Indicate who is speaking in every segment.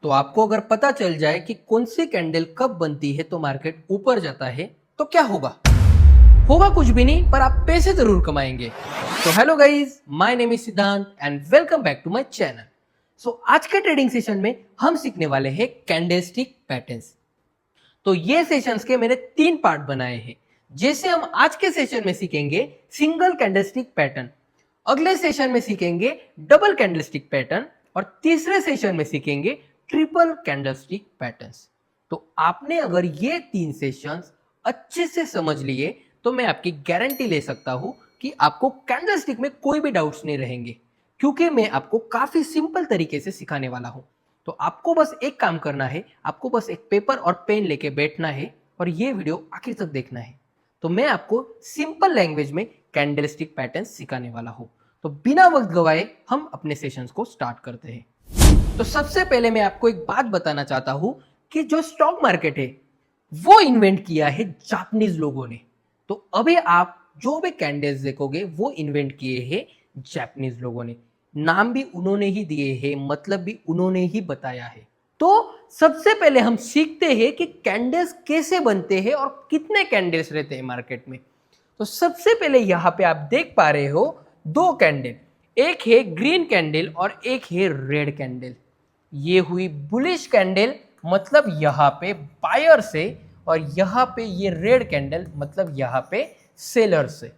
Speaker 1: तो आपको अगर पता चल जाए कि कौन सी कैंडल कब बनती है तो मार्केट ऊपर जाता है, तो क्या होगा? होगा कुछ भी नहीं, पर आप पैसे जरूर कमाएंगे। तो hello guys, my name is Siddhant and welcome back to my channel. So आज के ट्रेडिंग सेशन में हम सीखने वाले हैं कैंडलस्टिक पैटर्न्स। तो ये सेशंस के मैंने 3 पार्ट बनाए हैं। जैसे हम आज के सेशन में सीखेंगे सिंगल कैंडलस्टिक पैटर्न, अगले सेशन में सीखेंगे डबल कैंडलस्टिक पैटर्न और तीसरे सेशन में सीखेंगे ट्रिपल कैंडलस्टिक पैटर्न्स। तो आपने अगर ये 3 सेशंस अच्छे से समझ लिए तो मैं आपकी गारंटी ले सकता हूं कि आपको कैंडलस्टिक में कोई भी डाउट्स नहीं रहेंगे, क्योंकि मैं आपको काफी सिंपल तरीके से सिखाने वाला हूं। तो आपको बस एक काम करना है, आपको बस एक पेपर और पेन लेके बैठना है और ये वीडियो आखिर तक देखना है। तो मैं आपको सिंपल लैंग्वेज में कैंडलस्टिक पैटर्न सिखाने वाला हूं। तो बिना वक्त गवाए हम अपने सेशंस को स्टार्ट करते हैं। तो सबसे पहले मैं आपको एक बात बताना चाहता हूं कि जो स्टॉक मार्केट है वो इन्वेंट किया है जापानीज लोगों ने। तो अभी आप जो भी कैंडल्स देखोगे वो इन्वेंट किए हैं जापानीज लोगों ने। नाम भी उन्होंने ही दिए हैं, मतलब भी उन्होंने ही बताया है। तो सबसे पहले हम सीखते हैं कि कैंडल्स कैसे बनते हैं और कितने कैंडल्स रहते हैं मार्केट में। तो सबसे पहले यहां पे आप देख पा रहे हो 2 कैंडल, एक है ग्रीन कैंडल और एक है रेड कैंडल। ये हुई बुलिश कैंडल, मतलब यहां पे बायर से, और यहां पे ये रेड कैंडल मतलब यहां पे सेलर से।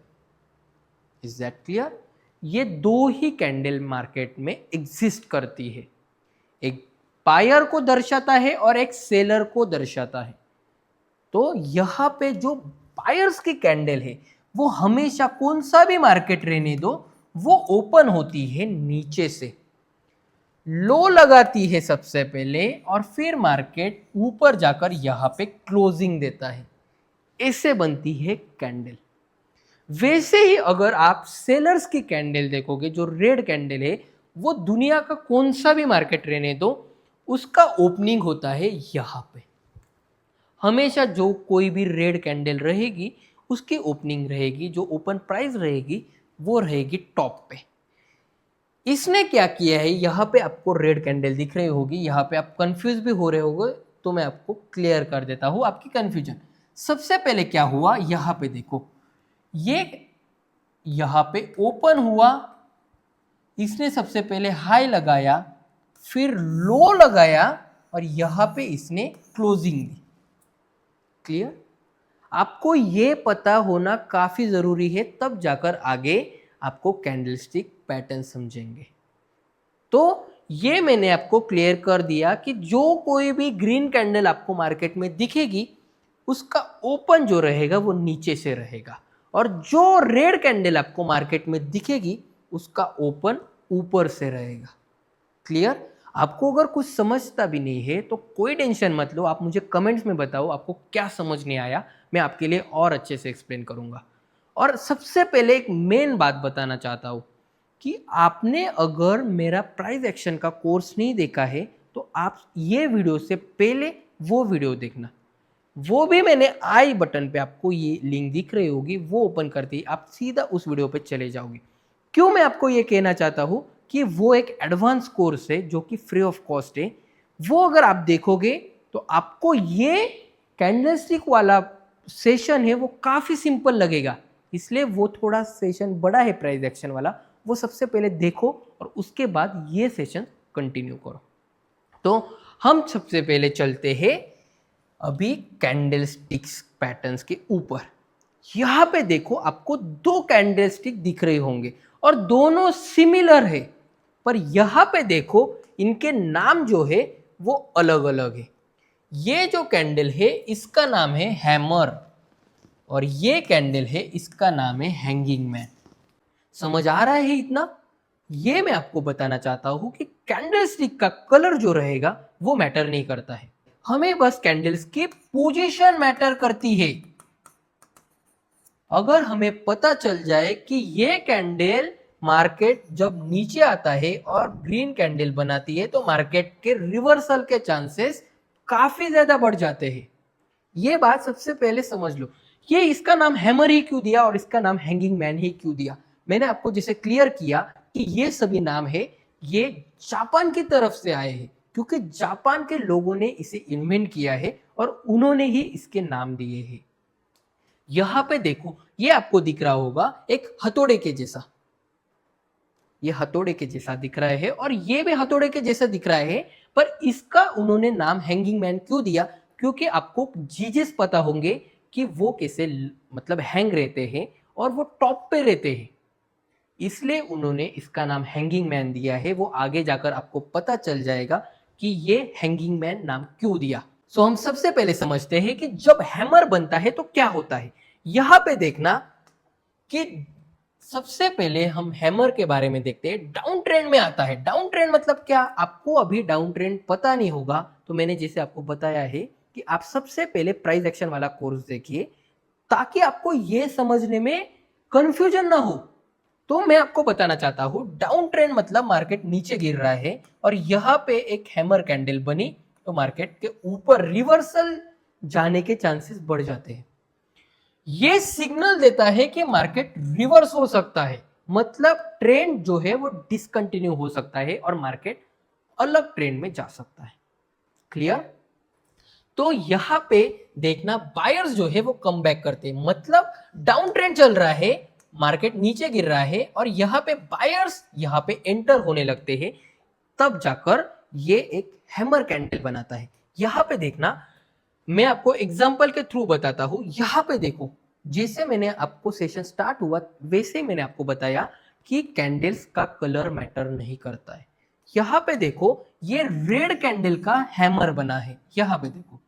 Speaker 1: Is that clear? ये 2 ही कैंडल मार्केट में एग्जिस्ट करती है, एक बायर को दर्शाता है और एक सेलर को दर्शाता है। तो यहां पे जो बायर्स की कैंडल है वो हमेशा कौन सा भी मार्केट रहने दो, वो ओपन होती है नीचे से, लो लगाती है सबसे पहले और फिर मार्केट ऊपर जाकर यहां पे क्लोजिंग देता है। ऐसे बनती है कैंडल। वैसे ही अगर आप सेलर्स की कैंडल देखोगे, जो रेड कैंडल है, वो दुनिया का कौन सा भी मार्केट रहने दो, उसका ओपनिंग होता है यहां पे। हमेशा जो कोई भी रेड कैंडल रहेगी उसकी ओपनिंग रहेगी, जो ओपन प्राइस रहेगी वो रहेगी टॉप पे। इसने क्या किया है, यहाँ पे आपको रेड कैंडल दिख रही होगी, यहाँ पे आप कंफ्यूज भी हो रहे होगे, तो मैं आपको क्लियर कर देता हूँ आपकी कंफ्यूजन। सबसे पहले क्या हुआ, यहाँ पे देखो, ये यहाँ पे ओपन हुआ, इसने सबसे पहले हाई लगाया, फिर लो लगाया और यहाँ पे इसने क्लोजिंग दी। क्लियर? आपको ये पता होना काफी जरूरी है, तब जाकर आगे आपको कैंडलस्टिक पैटर्न समझेंगे। तो ये मैंने आपको क्लियर कर दिया कि जो कोई भी ग्रीन कैंडल आपको मार्केट में दिखेगी उसका ओपन जो रहेगा वो नीचे से रहेगा, और जो रेड कैंडल आपको मार्केट में दिखेगी उसका ओपन ऊपर से रहेगा। क्लियर? आपको अगर कुछ समझता भी नहीं है तो कोई टेंशन मत लो, आप मुझे कमेंट्स में बताओ आपको क्या समझ नहीं आया, मैं आपके लिए और अच्छे से एक्सप्लेन करूंगा। और सबसे पहले एक मेन बात बताना चाहता हूं कि आपने अगर मेरा प्राइस एक्शन का कोर्स नहीं देखा है तो आप ये वीडियो से पहले वो वीडियो देखना। वो भी मैंने आई बटन पे आपको ये लिंक दिख रही होगी, वो ओपन करते ही आप सीधा उस वीडियो पे चले जाओगे। क्यों मैं आपको ये कहना चाहता हूं कि वो एक एडवांस कोर्स है जो कि फ्री ऑफ कॉस्ट है। वो अगर आप देखोगे तो आपको ये कैंडलस्टिक वाला सेशन है वो काफी सिंपल लगेगा, इसलिए वो थोड़ा सेशन बड़ा है प्राइस एक्शन वाला, वो सबसे पहले देखो और उसके बाद ये सेशन कंटिन्यू करो। तो हम सबसे पहले चलते हैं अभी कैंडलस्टिक्स पैटर्न्स के ऊपर। यहां पे देखो आपको 2 कैंडलस्टिक दिख रहे होंगे और दोनों सिमिलर है, पर यहां पे देखो इनके नाम जो है वो अलग अलग है। ये जो कैंडल है इसका नाम है हैमर और ये कैंडल है इसका नाम है हैंगिंग मैन। समझ आ रहा है इतना? ये मैं आपको बताना चाहता हूं कि कैंडलस्टिक का कलर जो रहेगा वो मैटर नहीं करता है, हमें बस कैंडल्स की पोजीशन मैटर करती है। अगर हमें पता चल जाए कि ये कैंडल मार्केट जब नीचे आता है और ग्रीन कैंडल बनाती है तो मार्केट के रिवर्सल के चांसेस काफी ज्यादा बढ़ जाते हैं। ये बात सबसे पहले समझ लो। ये इसका नाम हैमर ही क्यों दिया और इसका नाम हैंगिंग मैन ही क्यों दिया, मैंने आपको जैसे क्लियर किया कि ये सभी नाम है ये जापान की तरफ से आए हैं, क्योंकि जापान के लोगों ने इसे इन्वेंट किया है और उन्होंने ही इसके नाम दिए हैं। यहां पे देखो, ये आपको दिख रहा होगा एक हथौड़े के जैसा, ये हथौड़े के जैसा दिख रहा है और ये भी हथौड़े के जैसा दिख रहा है, पर इसका उन्होंने नाम हैंगिंग मैन क्यों दिया? क्योंकि आपको जीजेस पता होंगे कि वो कैसे मतलब हैंग रहते हैं और वो टॉप पे रहते हैं, इसलिए उन्होंने इसका नाम हैंगिंग मैन दिया है। वो आगे जाकर आपको पता चल जाएगा कि ये हैंगिंग मैन नाम क्यों दिया। सो हम सबसे पहले समझते हैं कि जब हैमर बनता है तो क्या होता है। यहां पे देखना कि सबसे पहले हम हैमर के बारे में देखते हैं। डाउन ट्रेंड में आता है। डाउन ट्रेंड मतलब क्या? आपको अभी डाउन ट्रेंड पता नहीं होगा, तो मैंने जैसे आपको बताया है कि आप सबसे पहले प्राइस एक्शन वाला कोर्स देखिए, ताकि आपको यह समझने में कंफ्यूजन ना हो। तो मैं आपको बताना चाहता हूं, डाउन ट्रेंड मतलब मार्केट नीचे गिर रहा है और यहां पे एक हैमर कैंडल बनी तो मार्केट के ऊपर रिवर्सल जाने के चांसेस बढ़ जाते हैं। ये सिग्नल देता है कि मार्केट रिवर्स हो सकता है, मतलब ट्रेंड जो है वो डिसकंटिन्यू हो सकता है और मार्केट अलग ट्रेंड में जा सकता है। क्लियर? तो यहां पे देखना, बायर्स जो है वो कम बैक करते हैं, मतलब डाउन ट्रेंड चल रहा है, मार्केट नीचे गिर रहा है और यहां पे बायर्स यहां पे एंटर होने लगते हैं, तब जाकर ये एक हैमर कैंडल बनाता है। यहां पे देखना, मैं आपको एग्जांपल के थ्रू बताता हूं। यहां पे देखो, जैसे मैंने आपको सेशन स्टार्ट हुआ वैसे मैंने आपको बताया कि कैंडल्स का कलर मैटर नहीं करता है। यहां पे देखो, ये रेड कैंडल का हैमर बना है, यहां पे देखो,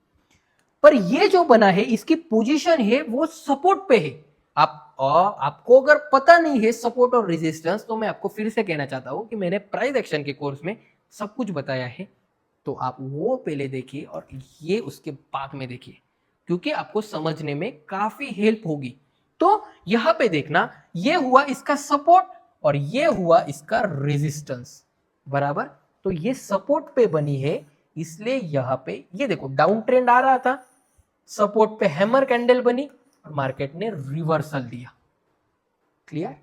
Speaker 1: पर ये जो बना है इसकी पोजीशन है वो सपोर्ट पे है। आपको अगर पता नहीं है सपोर्ट और रेजिस्टेंस, तो मैं आपको फिर से कहना चाहता हूं कि मैंने प्राइस एक्शन के कोर्स में सब कुछ बताया है, तो आप वो पहले देखिए और ये उसके बाद में देखिए, क्योंकि आपको समझने में काफी हेल्प होगी। तो यहां पे देखना, ये हुआ इसका सपोर्ट और ये हुआ इसका रेजिस्टेंस, बराबर। तो ये सपोर्ट पे बनी है, इसलिए यहां पे ये देखो डाउन ट्रेंड आ रहा था, सपोर्ट पे हैमर कैंडल बनी और मार्केट ने रिवर्सल दिया। क्लियर?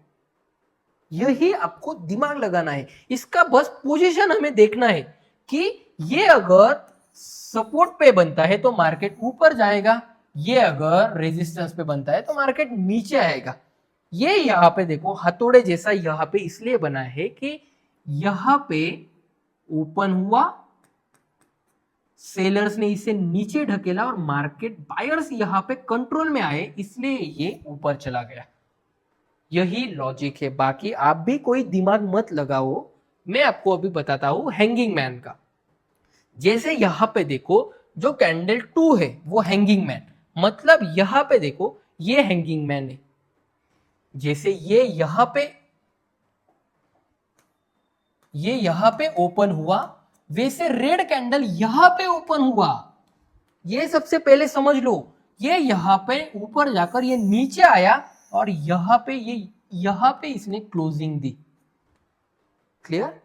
Speaker 1: यही आपको दिमाग लगाना है, इसका बस पोजीशन हमें देखना है कि ये अगर सपोर्ट पे बनता है तो मार्केट ऊपर जाएगा, ये अगर रेजिस्टेंस पे बनता है तो मार्केट नीचे आएगा। ये यहां पे देखो हथौड़े जैसा यहां पे इसलिए बना है कि यहां पे ओपन हुआ, सेलर्स ने इसे नीचे ढकेला और मार्केट बायर्स यहां पे कंट्रोल में आए, इसलिए ये ऊपर चला गया। यही लॉजिक है, बाकी आप भी कोई दिमाग मत लगाओ। मैं आपको अभी बताता हूं हैंगिंग मैन का। जैसे यहां पे देखो, जो कैंडल 2 है वो हैंगिंग मैन, मतलब यहां पे देखो ये हैंगिंग मैन है। जैसे ये यहां पे ओपन हुआ, वैसे रेड कैंडल यहां पे ओपन हुआ। ये सबसे पहले समझ लो, ये यहां पे ऊपर जाकर ये नीचे आया और यहां पे इसने क्लोजिंग दी। क्लियर?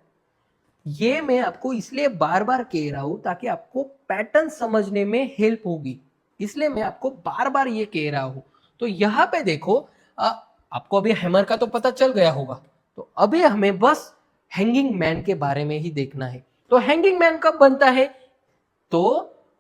Speaker 1: ये मैं आपको इसलिए बार बार कह रहा हूं ताकि आपको पैटर्न समझने में हेल्प होगी, इसलिए मैं आपको बार बार ये कह रहा हूं। तो यहां पे देखो, आपको अभी हैमर का तो पता चल गया होगा, तो अभी हमें बस हैंगिंग मैन के बारे में ही देखना है। तो हैंगिंग मैन कब बनता है? तो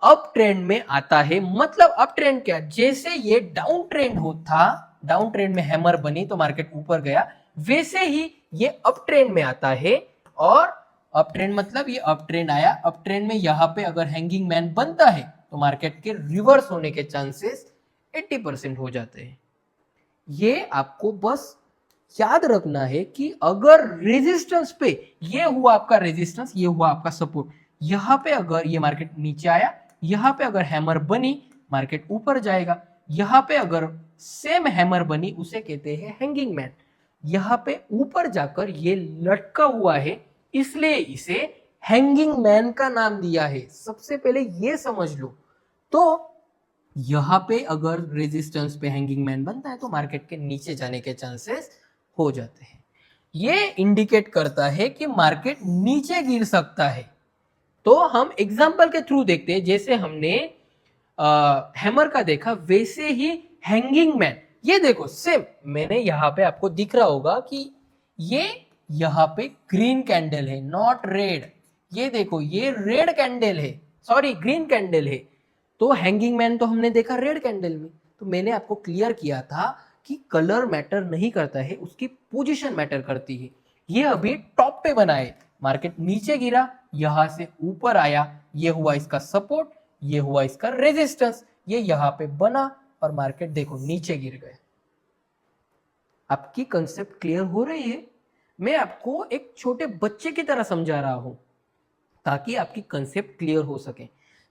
Speaker 1: अप ट्रेंड में आता है। मतलब अप ट्रेंड क्या? जैसे ये डाउन ट्रेंड होता, डाउन ट्रेंड में हैमर बनी तो मार्केट ऊपर गया, वैसे ही ये अप ट्रेंड में आता है। और अप ट्रेंड मतलब ये अप ट्रेंड आया, अप ट्रेंड में यहां पे अगर हैंगिंग मैन बनता है तो मार्केट के रिवर्स होने के चांसेस 80% हो जाते हैं। ये आपको बस याद रखना है कि अगर रेजिस्टेंस पे, ये हुआ आपका रेजिस्टेंस, ये हुआ आपका सपोर्ट, यहां पे अगर ये मार्केट नीचे आया, यहां पे अगर हैमर बनी मार्केट ऊपर जाएगा, यहां पे अगर सेम हैमर बनी उसे कहते हैं हैंगिंग मैन। यहां पे ऊपर जाकर ये लटका हुआ है, इसलिए इसे हैंगिंग मैन का नाम दिया है। सबसे पहले ये समझ लो। तो यहां पे अगर रेजिस्टेंस पे हैंगिंग मैन बनता है तो मार्केट के नीचे जाने के चांसेस हो जाते हैं। ये इंडिकेट करता है कि मार्केट नीचे गिर सकता है। तो हम एग्जांपल के थ्रू देखते हैं, जैसे हमने हैमर का देखा वैसे ही हैंगिंग मैन, ये देखो सेम, मैंने यहां पे आपको दिख रहा होगा कि ये यहां पे ग्रीन कैंडल है, नॉट रेड। ये देखो ये रेड कैंडल है, सॉरी ग्रीन कैंडल है। तो हैंगिंग मैन तो हमने देखा रेड कैंडल में। तो मैंने आपको क्लियर किया था कि कलर मैटर नहीं करता है, उसकी पोजीशन मैटर करती है। ये अभी टॉप पे बना है, मार्केट नीचे गिरा, यहां से ऊपर आया, ये हुआ इसका सपोर्ट, ये हुआ इसका रेजिस्टेंस, ये यहां पे बना और मार्केट देखो नीचे गिर गए। आपकी कंसेप्ट क्लियर हो रही है? मैं आपको एक छोटे बच्चे की तरह समझा रहा हूं ताकि आपकी कंसेप्ट क्लियर हो सके।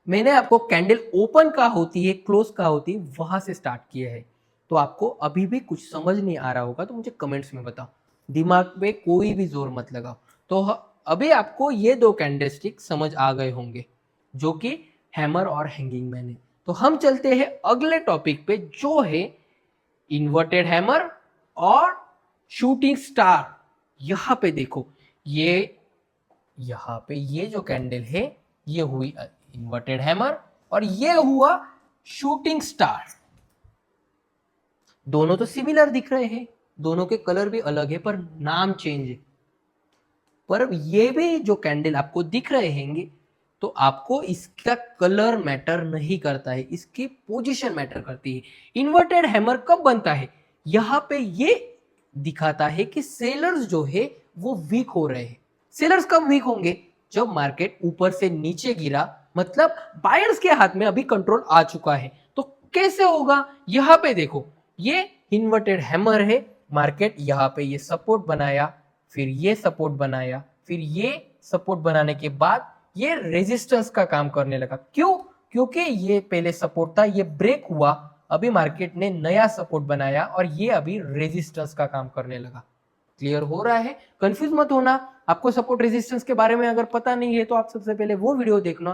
Speaker 1: मैंने आपको कैंडल ओपन का होती है, क्लोज का होती है, वहां से स्टार्ट किया है। तो आपको अभी भी कुछ समझ नहीं आ रहा होगा तो मुझे कमेंट्स में बताओ, दिमाग पे कोई भी जोर मत लगाओ। तो अभी आपको ये दो कैंडलस्टिक समझ आ गए होंगे जो कि हैमर और हैंगिंग मैन है। तो हम चलते हैं अगले टॉपिक पे जो है इन्वर्टेड हैमर और शूटिंग स्टार। यहां पे देखो, ये यहां पे ये जो कैंडल है ये हुई इन्वर्टेड हैमर और ये हुआ शूटिंग स्टार। दोनों तो सिमिलर दिख रहे हैं, दोनों के कलर भी अलग है पर नाम चेंज है। पर ये भी जो कैंडल आपको दिख रहे हैं तो आपको इसका कलर मैटर नहीं करता है, इसकी पोजीशन मैटर करती है। इन्वर्टेड हैमर कब बनता है? यहां पे ये दिखाता है कि सेलर्स जो है वो वीक हो रहे हैं। सेलर्स कब वीक होंगे? जब मार्केट ऊपर से नीचे गिरा, मतलब बायर्स के हाथ में अभी कंट्रोल आ चुका है। तो कैसे होगा? यहां पे देखो, ये इन्वर्टेड हैमर है, मार्केट यहां पे ये सपोर्ट बनाया, फिर ये सपोर्ट बनाया, फिर ये सपोर्ट बनाने के बाद ये रेजिस्टेंस का काम करने लगा। क्यों? क्योंकि ये पहले सपोर्ट था, ये ब्रेक हुआ, अभी मार्केट ने नया सपोर्ट बनाया और ये अभी रेजिस्टेंस का काम करने लगा। क्लियर हो रहा है? कंफ्यूज मत होना। आपको सपोर्ट रेजिस्टेंस के बारे में अगर पता नहीं है तो आप सबसे पहले वो वीडियो देखना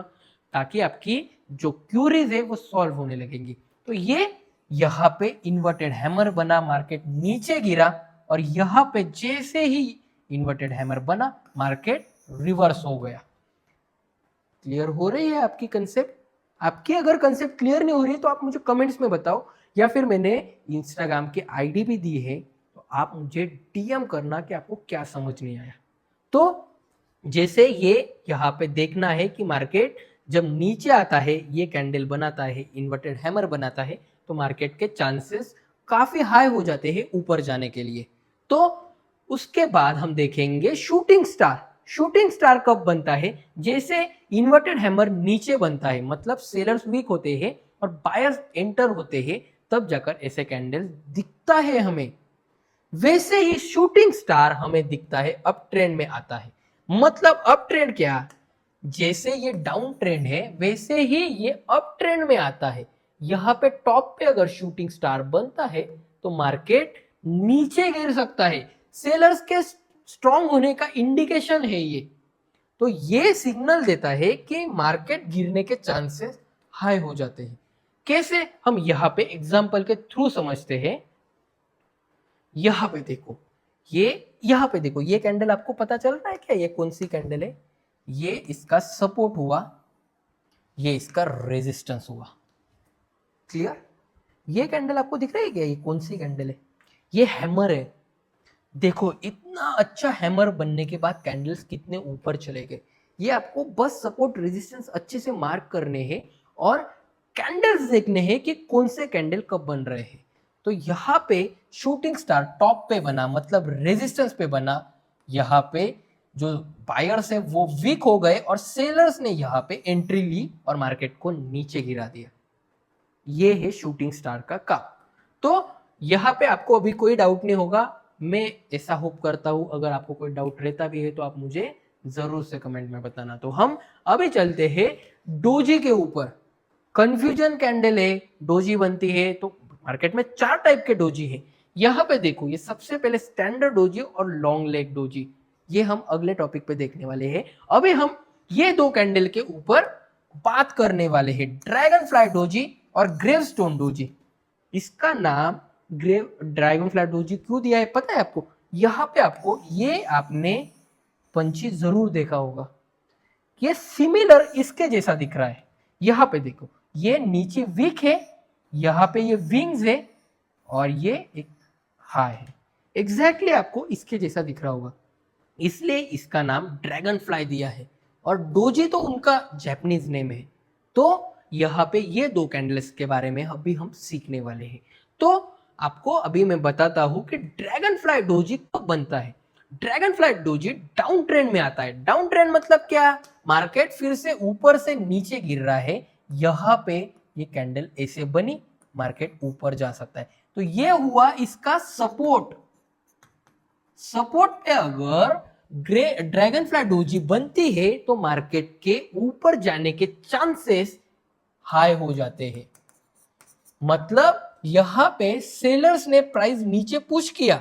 Speaker 1: ताकि आपकी जो क्यूरीज है वो सॉल्व होने लगेंगी। तो ये यहां पे इन्वर्टेड हैमर बना, मार्केट नीचे गिरा और यहां पे जैसे ही इन्वर्टेड हैमर बना मार्केट रिवर्स हो गया। क्लियर हो रही है आपकी कंसेप्ट? आपकी अगर कंसेप्ट क्लियर नहीं हो रही तो आप मुझे कमेंट्स में बताओ, या फिर मैंने इंस्टाग्राम की आईडी भी दी है तो आप मुझे डीएम करना कि आपको क्या समझ नहीं आया। तो जैसे ये यहाँ पे देखना है कि मार्केट जब नीचे आता है, ये कैंडल बनाता है, इन्वर्टेड हैमर बनाता है, तो मार्केट के चांसेस काफी हाई हो जाते हैं ऊपर जाने के लिए। तो उसके बाद हम देखेंगे शूटिंग स्टार। शूटिंग स्टार कब बनता है? जैसे इन्वर्टेड हैमर नीचे बनता है, मतलब सेलर्स वीक होते हैं और बायर्स एंटर होते हैं, तब जाकर ऐसे कैंडल दिखता है हमें। वैसे ही शूटिंग स्टार हमें दिखता है अप ट्रेंड में आता है। मतलब अप ट्रेंड क्या? जैसे ये डाउन ट्रेंड है वैसे ही ये अप ट्रेंड में आता है। यहां पे टॉप पे अगर शूटिंग स्टार बनता है तो मार्केट नीचे गिर सकता है। सेलर्स के स्ट्रॉन्ग होने का इंडिकेशन है ये। तो ये सिग्नल देता है कि मार्केट गिरने के चांसेस हाई हो जाते हैं। कैसे? हम यहां पे एग्जांपल के थ्रू समझते हैं। यहां पे देखो, यहां पे देखो, ये कैंडल आपको पता चल रहा है क्या? ये कौन सी कैंडल है? ये इसका सपोर्ट हुआ, ये इसका रेजिस्टेंस हुआ। क्लियर? ये कैंडल आपको दिख रहा है क्या? ये कौन सी कैंडल है? ये हैमर है। देखो इतना अच्छा हैमर बनने के बाद कैंडल्स कितने ऊपर चले गए। ये आपको बस सपोर्ट रेजिस्टेंस अच्छे से मार्क करने हैं और कैंडल्स देखने हैं कि कौन से कैंडल कब बन रहे हैं। तो यहाँ पे शूटिंग स्टार टॉप पे बना, मतलब रेजिस्टेंस पे बना। यहाँ पे जो बायर्स है वो वीक हो गए और सेलर्स ने यहाँ पे एंट्री ली और मार्केट को नीचे गिरा दिया। ये है शूटिंग स्टार का काम। तो यहाँ पे आपको अभी कोई डाउट नहीं होगा, मैं ऐसा होप करता हूं। अगर आपको कोई डाउट रहता भी है तो आप मुझे जरूर से कमेंट में बताना। तो हम अभी चलते हैं डोजी के ऊपर। कंफ्यूजन कैंडल है, डोजी बनती है तो मार्केट में 4 टाइप के डोजी है। यहां पे देखो, ये सबसे पहले स्टैंडर्ड डोजी और लॉन्ग लेग डोजी, ये हम अगले टॉपिक पे देखने वाले हैं। अभी हम ये 2 कैंडल के ऊपर बात करने वाले हैं, ड्रैगन फ्लाई डोजी और ग्रेवस्टोन डोजी। इसका नाम ड्रैगन फ्लाई डोजी क्यों दिया है पता है आपको? यहां पे आपको, ये आपने पंछी जरूर देखा होगा, ये सिमिलर इसके जैसा दिख रहा है। यहां पे देखो, ये नीचे वीक है, यहां पे ये विंग्स है और ये एक हाई है। एग्जैक्टली आपको इसके जैसा दिख रहा होगा, इसलिए इसका नाम ड्रैगन फ्लाई दिया है। और डोजी तो उनका जापानीज नेम है। तो यहाँ पे ये दो कैंडल्स के बारे में अभी हम सीखने वाले हैं। तो आपको अभी मैं बताता हूं कि ड्रैगन फ्लाई डोजी कब बनता है। Dragon fly doji down trend में आता है। डाउन ट्रेंड मतलब क्या, मार्केट फिर से ऊपर से नीचे गिर रहा है, यहाँ पे ये कैंडल ऐसे बनी, मार्केट ऊपर जा सकता है। तो ये हुआ इसका सपोर्ट। सपोर्ट पे अगर ड्रैगन फ्लाई डोजी बनती है तो मार्केट के ऊपर जाने के चांसेस हाई हो जाते हैं। मतलब यहां पे सेलर्स ने प्राइस नीचे पुश किया,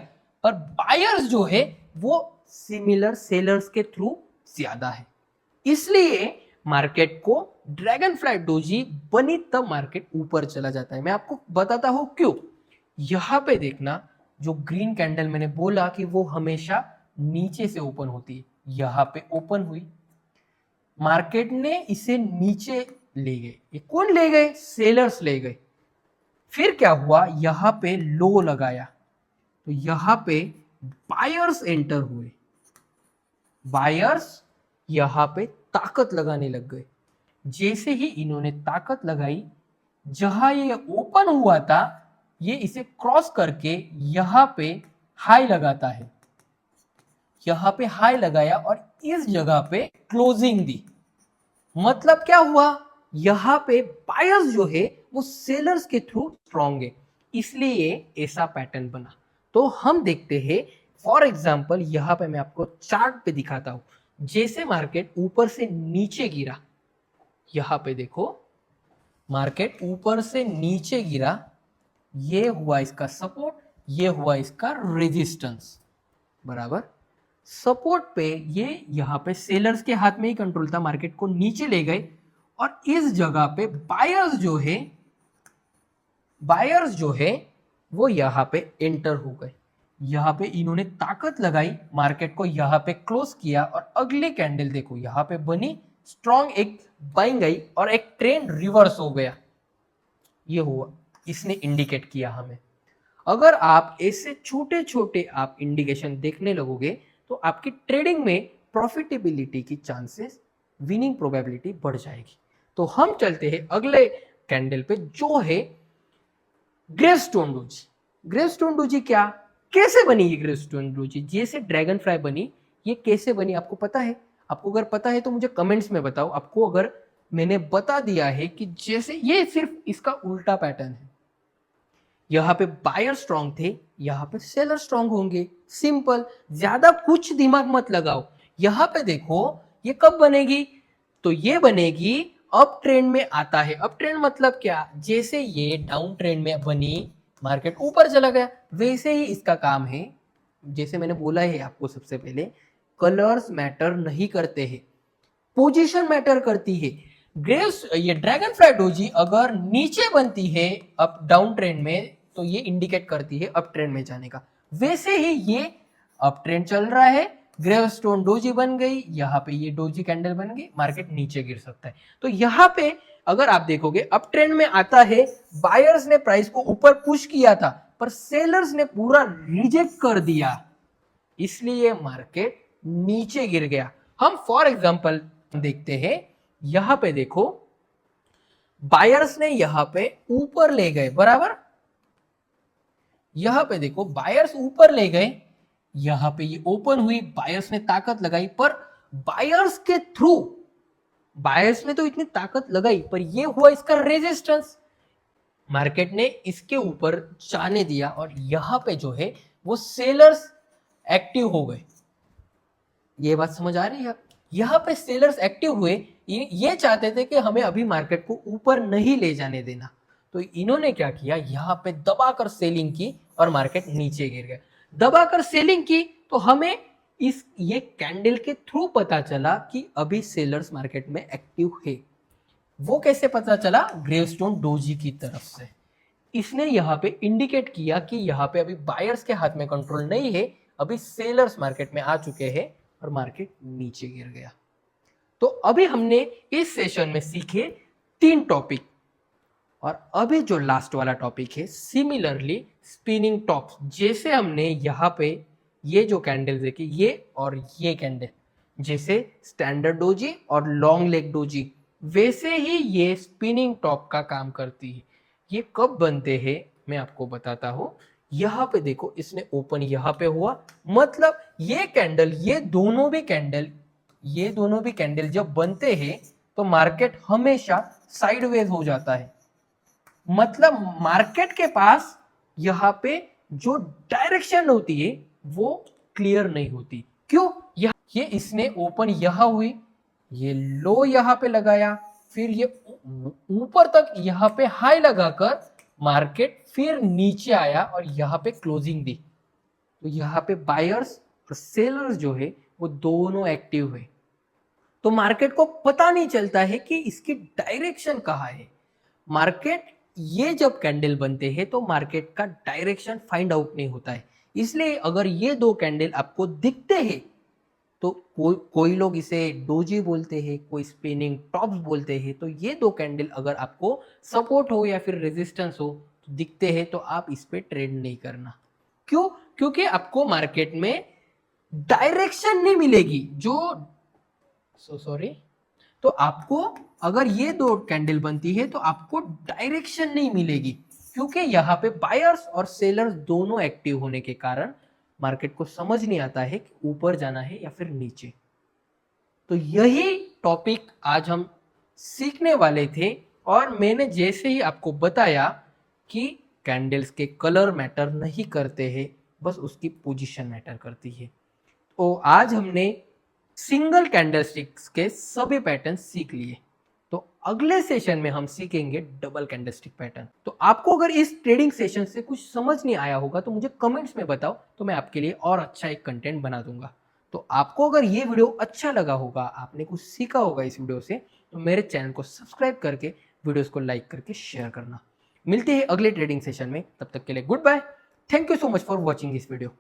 Speaker 1: पर बायर्स जो है वो सिमिलर सेलर्स के थ्रू ज्यादा है, इसलिए मार्केट को ड्रैगन फ्लाई डोजी बनी तब मार्केट ऊपर चला जाता है। मैं आपको बताता हूं क्यों। यहां पे देखना, जो ग्रीन कैंडल मैंने बोला कि वो हमेशा नीचे से ओपन होती है, यहां पे ओपन हुई, मार्केट ने इसे नीचे ले गए। ये कौन ले गए, सेलर्स ले गए। फिर क्या हुआ, यहां पे लो लगाया, तो यहां पे बायर्स एंटर हुए। बायर्स यहां पे ताकत लगाने लग गए। जैसे ही इन्होंने ताकत लगाई, जहां ये ओपन हुआ था, ये इसे क्रॉस करके यहां पे हाई लगाता है। यहां पे हाई लगाया और इस जगह पे क्लोजिंग दी। मतलब क्या हुआ, यहां पे बायर्स जो है वो सेलर्स के थ्रू स्ट्रॉन्ग है, इसलिए ऐसा पैटर्न बना। तो हम देखते हैं, फॉर एग्जांपल यहां पे मैं आपको चार्ट पे दिखाता हूं। जैसे मार्केट ऊपर से नीचे गिरा, यहां पे देखो मार्केट ऊपर से नीचे गिरा, ये हुआ इसका सपोर्ट, ये हुआ इसका रेजिस्टेंस, बराबर। सपोर्ट पे ये यहां पे सेलर्स के हाथ में ही कंट्रोल था, मार्केट को नीचे ले गए और इस जगह पे बायर्स जो है वो यहां पे एंटर हो गए। यहां पे इन्होंने ताकत लगाई, मार्केट को यहां पे क्लोज किया और अगली कैंडल देखो यहां पे बनी स्ट्रॉन्ग, एक बाइंग गई और एक ट्रेंड रिवर्स हो गया। ये हुआ, इसने इंडिकेट किया हमें। अगर आप ऐसे छोटे छोटे आप इंडिकेशन देखने लगोगे तो आपकी ट्रेडिंग में प्रॉफिटेबिलिटी की चांसेस, विनिंग प्रोबेबिलिटी बढ़ जाएगी। तो हम चलते हैं अगले कैंडल पे, जो है ग्रेवस्टोन डोजी। ग्रेवस्टोन डोजी क्या, कैसे बनी ये ग्रेवस्टोन डोजी, जैसे ड्रैगन फ्लाई बनी, ये कैसे बनी आपको पता है? आपको अगर पता है तो मुझे कमेंट्स में बताओ। आपको अगर मैंने बता दिया है कि जैसे ये सिर्फ इसका उल्टा पैटर्न है, यहां पे बायर स्ट्रांग थे, यहां पे सेलर स्ट्रांग होंगे, सिंपल, ज्यादा कुछ दिमाग मत लगाओ। यहां पे देखो ये कब बनेगी, तो ये बनेगी अप ट्रेंड में आता है। अप ट्रेंड मतलब क्या, जैसे ये डाउन ट्रेंड में बनी, मार्केट ऊपर चला गया, वैसे ही इसका काम है। जैसे मैंने बोला है आपको सबसे पहले, कलर्स मैटर नहीं करते हैं, पोजीशन मैटर करती है। ये ड्रैगन फ्लाई डोजी अगर नीचे बनती है अप डाउन ट्रेंड में, तो ये इंडिकेट करती है अप ट्रेंड में जाने का। वैसे ही ये अप ट्रेंड चल रहा है, ग्रेवस्टोन डोजी बन गई, यहाँ पे ये डोजी कैंडल बन गई, मार्केट नीचे गिर सकता है। तो यहाँ पे अगर आप देखोगे अप ट्रेंड में आता है, बायर्स ने प्राइस को ऊपर पुश किया था, पर सेलर्स ने पूरा रिजेक्ट कर दिया, इसलिए मार्केट नीचे गिर गया। हम फॉर एग्जांपल देखते हैं, यहां पे देखो बायर्स ने यहां पे ऊपर ले गए, बराबर। यहां पे देखो बायर्स ऊपर ले गए, यहां पे ये ओपन हुई, बायर्स ने ताकत लगाई, पर बायर्स के थ्रू, बायर्स ने तो इतनी ताकत लगाई, पर ये हुआ इसका रेजिस्टेंस, मार्केट ने इसके ऊपर जाने दिया और यहां पे जो है वो सेलर्स एक्टिव हो गए। ये बात समझ आ रही है? यहां पे सेलर्स एक्टिव हुए, ये चाहते थे कि हमें अभी मार्केट को ऊपर नहीं ले जाने देना, तो इन्होंने क्या किया, यहां पे दबाकर सेलिंग की और मार्केट नीचे गिर गया। दबाकर सेलिंग की तो हमें ये कैंडल के थ्रू पता चला कि अभी सेलर्स मार्केट में एक्टिव है। वो कैसे पता चला, ग्रेवस्टोन डोजी की तरफ से। इसने यहां पे इंडिकेट किया कि यहां पे अभी बायर्स के हाथ में कंट्रोल नहीं है, अभी सेलर्स मार्केट में आ चुके हैं और मार्केट नीचे गिर गया। तो अभी हमने इस सेशन में सीखे 3 टॉपिक, और अभी जो लास्ट वाला टॉपिक है सिमिलरली स्पिनिंग टॉप्स। जैसे हमने यहां पे ये जो कैंडल देखी, ये और ये कैंडल, जैसे स्टैंडर्ड डोजी और लॉन्ग लेग डोजी, वैसे ही ये स्पिनिंग टॉप का काम करती है। ये कब बनते हैं मैं आपको बताता हूं। यहाँ पे देखो, इसने ओपन यहाँ पे हुआ, मतलब ये कैंडल, ये दोनों भी कैंडल जब बनते हैं तो मार्केट हमेशा साइडवेज हो जाता है। मतलब मार्केट के पास यहाँ पे जो डायरेक्शन होती है वो क्लियर नहीं होती। क्यों? ये इसने ओपन यहां हुई, ये लो यहां पे लगाया, फिर ये ऊपर तक यहां पे हाई लगाकर मार्केट फिर नीचे आया और यहां पे क्लोजिंग दी। तो यहां पे बायर्स और सेलर्स जो है वो दोनों एक्टिव हुए। तो मार्केट को पता नहीं चलता है कि इसकी डायरेक्शन कहाँ है। मार्केट ये जब कैंडल बनते हैं तो मार्केट का डायरेक्शन फाइंड आउट नहीं होता है। इसलिए अगर ये दो कैंडल आपको दिखते हैं तो कोई लोग इसे डोजी बोलते हैं, कोई स्पिनिंग टॉप्स बोलते हैं। तो ये दो कैंडल अगर आपको सपोर्ट हो या फिर रेजिस्टेंस हो तो दिखते हैं तो आप इस पे ट्रेड नहीं करना। क्यों? क्योंकि आपको मार्केट में डायरेक्शन नहीं मिलेगी। सॉरी, तो आपको अगर ये दो कैंडल बनती है तो आपको डायरेक्शन नहीं मिलेगी, क्योंकि यहाँ पे बायर्स और सेलर्स दोनों एक्टिव होने के कारण मार्केट को समझ नहीं आता है कि ऊपर जाना है या फिर नीचे। तो यही टॉपिक आज हम सीखने वाले थे, और मैंने जैसे ही आपको बताया कि कैंडल्स के कलर मैटर नहीं करते हैं, बस उसकी पोजीशन मैटर करती है। तो आज हमने सिंगल कैंडलस्टिक्स के सभी पैटर्न सीख लिए। तो अगले सेशन में हम सीखेंगे डबल कैंडलस्टिक पैटर्न। तो आपको अगर इस ट्रेडिंग सेशन से कुछ समझ नहीं आया होगा तो मुझे कमेंट्स में बताओ, तो मैं आपके लिए और अच्छा एक कंटेंट बना दूंगा। तो आपको अगर ये वीडियो अच्छा लगा होगा, आपने कुछ सीखा होगा इस वीडियो से, तो मेरे चैनल को सब्सक्राइब करके वीडियोस को लाइक करके शेयर करना। मिलते हैं अगले ट्रेडिंग सेशन में, तब तक के लिए goodbye. Thank you so much for watching this video.